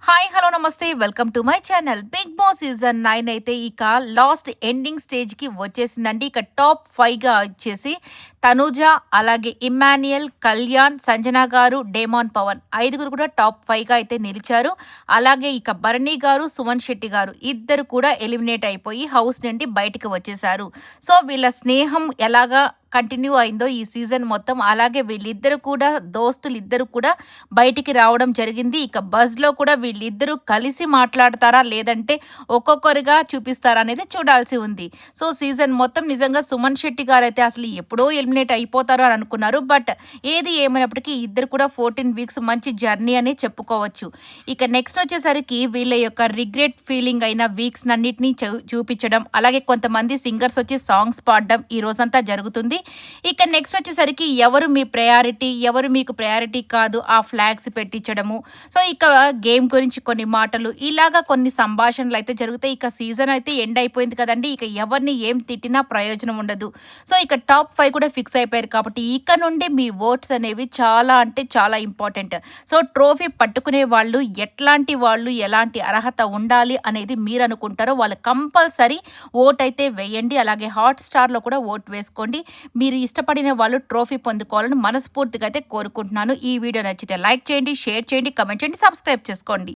Hi hello నమస్తే welcome to my channel. Bigg Boss season 9 అయితే ఇక లాస్ట్ ఎండింగ్ స్టేజ్కి వచ్చేసిందండి. ఇక టాప్ 5గా వచ్చేసి తనూజ, అలాగే ఇమ్మాన్యుయల్, కళ్యాణ్, సంజన గారు, డేమాన్ పవన్ ఐదుగురు కూడా టాప్ 5గా అయితే నిలిచారు. అలాగే ఇక భరణి గారు, సుమన్ శెట్టి గారు ఇద్దరు కూడా ఎలిమినేట్ అయిపోయి హౌస్ నుండి బయటకు వచ్చేసారు. సో వీళ్ళ స్నేహం ఎలాగా కంటిన్యూ అయిందో ఈ సీజన్ మొత్తం, అలాగే వీళ్ళిద్దరు కూడా దోస్తులు ఇద్దరు కూడా బయటికి రావడం జరిగింది. ఇక బజ్లో కూడా వీళ్ళిద్దరూ కలిసి మాట్లాడతారా లేదంటే ఒక్కొక్కరిగా చూపిస్తారా అనేది చూడాల్సి ఉంది. సో సీజన్ మొత్తం నిజంగా సుమన్ శెట్టి గారు అయితే అసలు ఎప్పుడో ఎలిమినేట్ అయిపోతారు అని అనుకున్నారు. బట్ ఏది ఏమైనప్పటికీ ఇద్దరు కూడా 14 వీక్స్ మంచి జర్నీ అని చెప్పుకోవచ్చు. ఇక నెక్స్ట్ వచ్చేసరికి వీళ్ళ యొక్క రిగ్రెట్ ఫీలింగ్ అయిన వీక్స్ అన్నిటినీ చూపించడం, అలాగే కొంతమంది సింగర్స్ వచ్చి సాంగ్స్ పాడడం ఈ రోజంతా జరుగుతుంది. ఇక నెక్స్ట్ వచ్చేసరికి ఎవరు మీ ప్రయారిటీ, ఎవరు మీకు ప్రయారిటీ కాదు ఆ ఫ్లాగ్స్ పెట్టించడము. సో ఇక గేమ్ గురించి కొన్ని మాటలు, ఇలాగా కొన్ని సంభాషణలు అయితే జరుగుతాయి. ఇక సీజన్ అయితే ఎండ్ అయిపోయింది కదండి, ఇక ఎవరిని ఏం తిట్టినా ప్రయోజనం ఉండదు. సో ఇక టాప్ 5 కూడా ఫిక్స్ అయిపోయారు కాబట్టి ఇక నుండి మీ ఓట్స్ అనేవి చాలా అంటే చాలా ఇంపార్టెంట్. సో ట్రోఫీ పట్టుకునే వాళ్ళు ఎట్లాంటి వాళ్ళు, ఎలాంటి అర్హత ఉండాలి అనేది మీరు అనుకుంటారో వాళ్ళు కంపల్సరీ ఓట్ అయితే వేయండి. అలాగే హాట్‌స్టార్‌లో కూడా ఓట్ వేసుకోండి. మీరు ఇష్టపడిన వాళ్ళు ట్రోఫీ పొందుకోవాలని మనస్ఫూర్తిగా అయితే కోరుకుంటున్నాను. ఈ వీడియో నచ్చితే లైక్ చేయండి, షేర్ చేయండి, కామెంట్ చేయండి, సబ్స్క్రైబ్ చేసుకోండి.